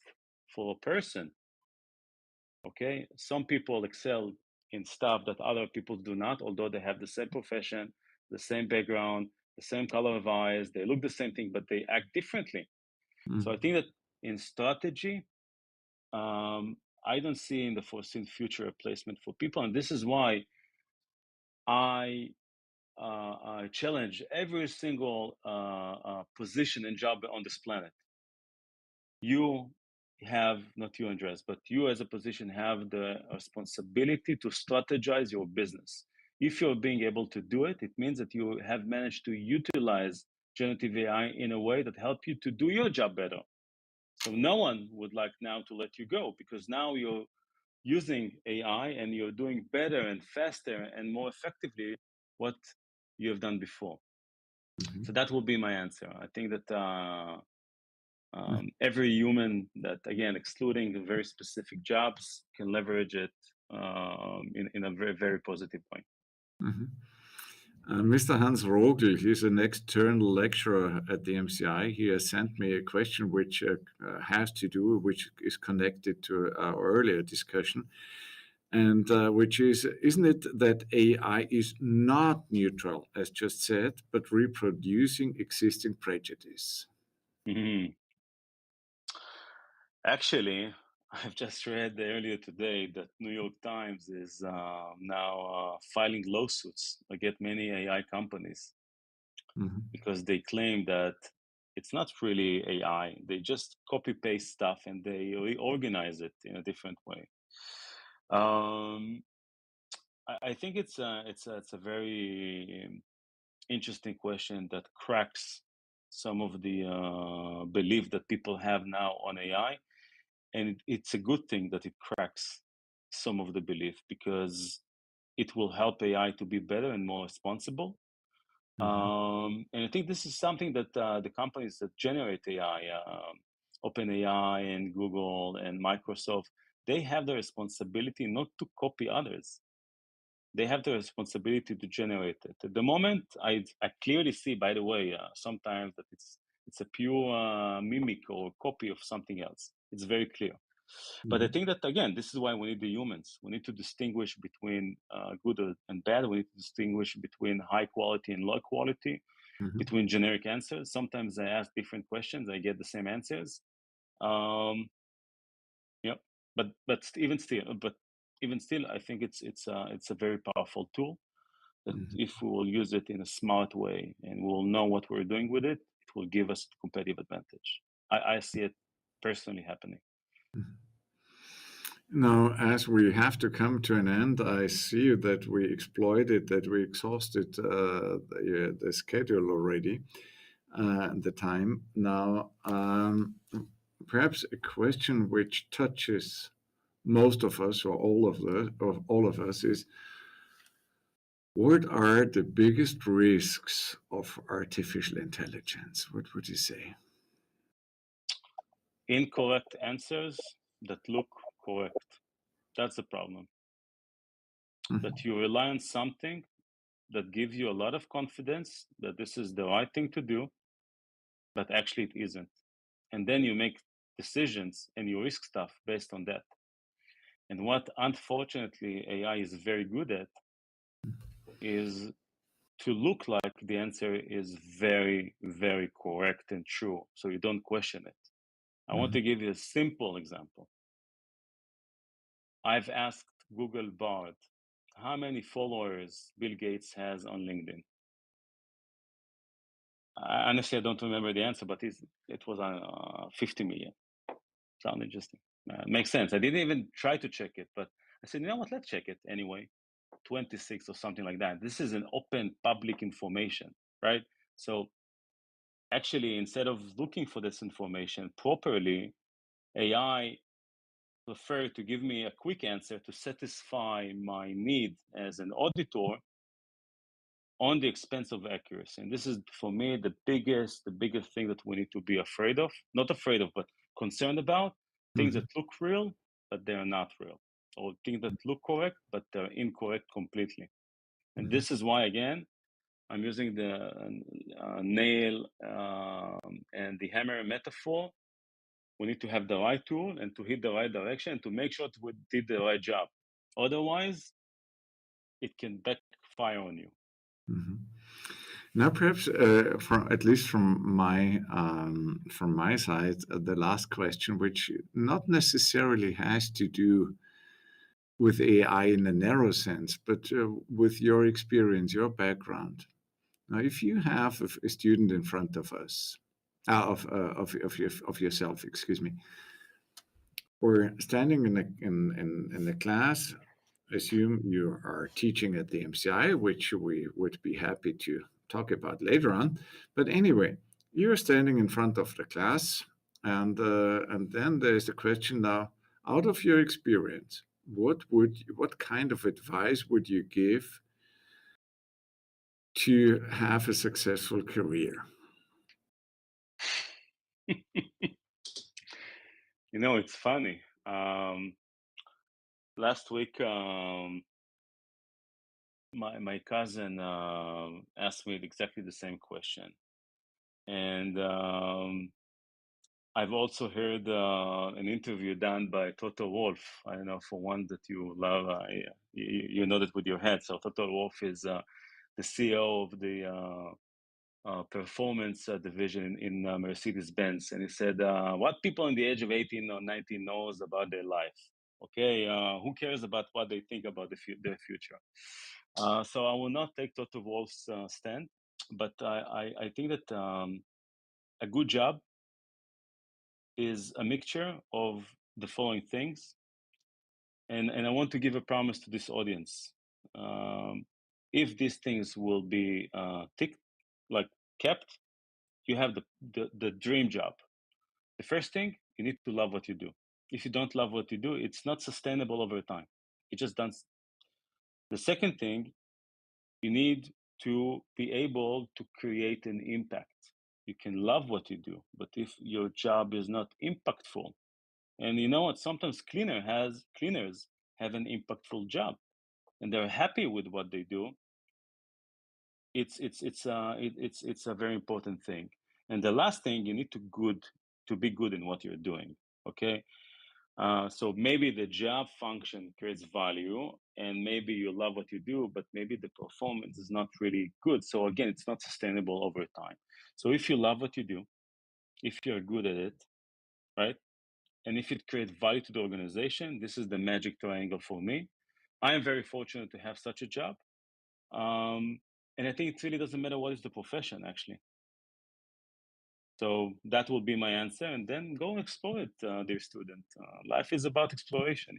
for a person. Okay, some people excel in stuff that other people do not, although they have the same profession, the same background, the same color of eyes, they look the same thing, but they act differently. So I think that in strategy, I don't see in the foreseen future replacement for people, and this is why I challenge every single position and job on this planet. You have, not you, Andreas, but you as a position have the responsibility to strategize your business. If you're being able to do it, it means that you have managed to utilize generative AI in a way that help you to do your job better. So no one would like now to let you go, because now you're using AI and you're doing better and faster and more effectively what you have done before. Mm-hmm. So that will be my answer. I think that every human that, again, excluding the very specific jobs, can leverage it in a very, very positive way. Mm-hmm. Mr. Hans Rogel, he's an external lecturer at the MCI. He has sent me a question which has to do, which is connected to our earlier discussion, and which is, isn't it that AI is not neutral, as just said, but reproducing existing prejudice? Mm-hmm. Actually, I've just read earlier today that New York Times is now filing lawsuits against many AI companies because they claim that it's not really AI. They just copy paste stuff and they reorganize it in a different way. I think it's a very interesting question that cracks some of the belief that people have now on AI. And it's a good thing that it cracks some of the belief, because it will help AI to be better and more responsible. And I think this is something that the companies that generate AI, OpenAI and Google and Microsoft, they have the responsibility not to copy others. They have the responsibility to generate it. At the moment, I clearly see, by the way, sometimes that it's a pure mimic or copy of something else. It's very clear. But I think that, again, this is why we need the humans. We need to distinguish between good and bad. We need to distinguish between high quality and low quality, between generic answers. Sometimes I ask different questions, I get the same answers. Yeah, but even still, I think it's a very powerful tool that if we will use it in a smart way and we'll know what we're doing with it, it will give us competitive advantage. I see it personally happening. Now, as we have to come to an end, I see that we exploited, that we exhausted the schedule already, the time. Now, perhaps a question which touches most of us, or all of us, is: what are the biggest risks of artificial intelligence? What would you say? Incorrect answers that look correct. That's the problem. That you rely on something that gives you a lot of confidence that this is the right thing to do, but actually it isn't. And then you make decisions and you risk stuff based on that. And what, unfortunately, AI is very good at is to look like the answer is very, very correct and true, so you don't question it. I want to give you a simple example. I've asked Google Bard, how many followers Bill Gates has on LinkedIn? Honestly, I don't remember the answer, but it was 50 million. Sound interesting. Makes sense. I didn't even try to check it, but I said, you know what, let's check it anyway. 26 or something like that. This is an open public information, right? So actually, instead of looking for this information properly, AI prefer to give me a quick answer to satisfy my need as an auditor on the expense of accuracy. And this is, for me, the biggest thing that we need to be afraid of. Not afraid of, but concerned about. Things that look real, but they are not real. Or things that look correct, but they're incorrect completely. And this is why, again, I'm using the nail and the hammer metaphor. We need to have the right tool and to hit the right direction and to make sure we did the right job. Otherwise, it can backfire on you. Now, perhaps at least from my side, the last question, which not necessarily has to do with AI in a narrow sense, but with your experience, your background. Now, if you have a student in front of us, of yourself, excuse me, or standing in a class, assume you are teaching at the MCI, which we would be happy to talk about later on. But anyway, you're standing in front of the class, and then there's the question now, out of your experience, what kind of advice would you give to have a successful career? It's funny. Last week, my cousin asked me exactly the same question, and I've also heard an interview done by Toto Wolff. I don't know, for one that you love, you know that with your head. So Toto Wolff is the CEO of the performance division in Mercedes-Benz, and he said, "What people in the age of 18 or 19 knows about their life? Okay, who cares about what they think about their future?" So I will not take Toto Wolff's stand, but I think that a good job is a mixture of the following things, and I want to give a promise to this audience. If these things will be kept, you have the dream job. The first thing, you need to love what you do. If you don't love what you do, it's not sustainable over time. It just doesn't. The second thing, you need to be able to create an impact. You can love what you do, but if your job is not impactful, and you know what, sometimes cleaners have an impactful job, and they're happy with what they do. It's a very important thing. And the last thing, you need to be good in what you're doing. Okay, so maybe the job function creates value, and maybe you love what you do, but maybe the performance is not really good. So again, it's not sustainable over time. So if you love what you do, if you're good at it, right, and if it creates value to the organization, this is the magic triangle for me. I am very fortunate to have such a job. And I think it really doesn't matter what is the profession, actually. So that will be my answer. And then go and explore it, dear student. Life is about exploration,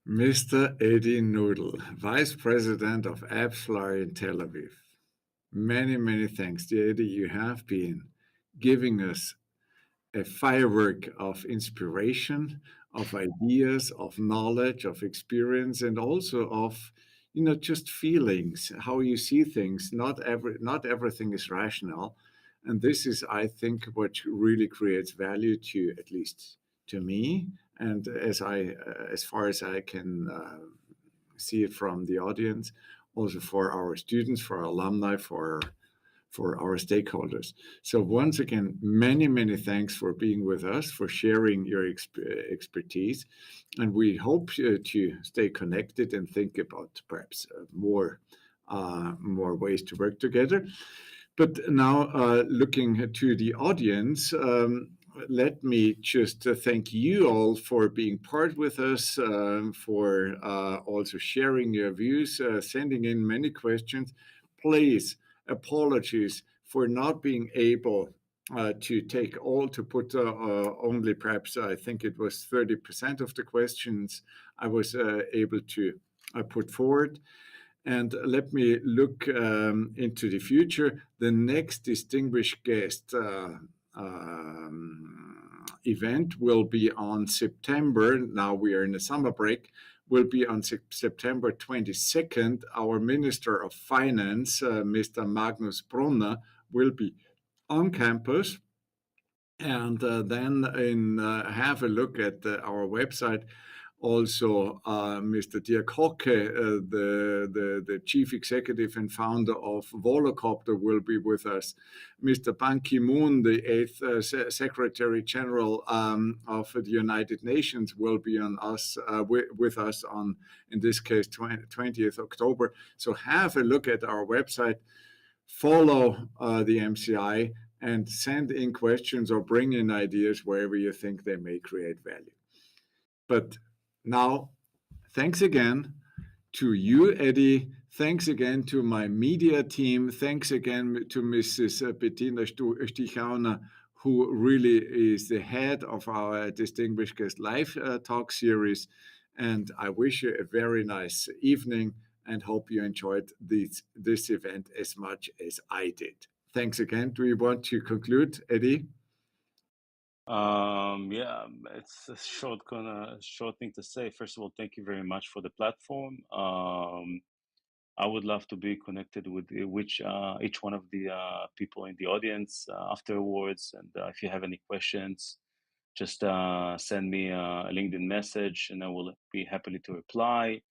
Mr. Eddie Nudel, Vice President of AppsFlyer in Tel Aviv. Many, many thanks, dear Eddie. You have been giving us a firework of inspiration, of ideas, of knowledge, of experience, and also of just feelings, how you see things. Not everything is rational, and this is, I think, what really creates value to, at least to me, and as far as I can see it from the audience, also for our students, for our alumni, for our stakeholders. So once again, many, many thanks for being with us, for sharing your expertise. And we hope to stay connected and think about perhaps more ways to work together. But now looking to the audience, let me just thank you all for being part with us, for also sharing your views, sending in many questions. Please, apologies for not being able to put only perhaps, I think it was 30% of the questions I was able to put forward. And let me look into the future. The next distinguished guest event will be on September. Now we are in the summer break. Will be on September 22nd. Our Minister of Finance, Mr. Magnus Brunner, will be on campus. And then have a look at our website. Also, Mr. Dirk Hocke, the chief executive and founder of Volocopter, will be with us. Mr. Ban Ki-moon, the eighth Secretary General of the United Nations, will be with us on, in this case, 20th October. So have a look at our website, follow the MCI, and send in questions or bring in ideas wherever you think they may create value. But now, thanks again to you, Eddie. Thanks again to my media team. Thanks again to Mrs. Bettina Stichauner, who really is the head of our Distinguished Guest Live Talk series. And I wish you a very nice evening and hope you enjoyed this event as much as I did. Thanks again. Do you want to conclude, Eddie? Yeah, it's a short thing to say. First of all, thank you very much for the platform. I would love to be connected with each one of the people in the audience afterwards. And if you have any questions, just send me a LinkedIn message, and I will be happy to reply.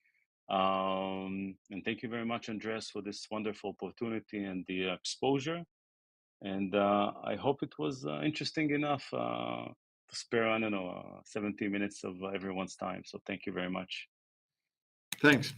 And thank you very much, Andres, for this wonderful opportunity and the exposure. And I hope it was interesting enough to spare, 17 minutes of everyone's time. So thank you very much. Thanks.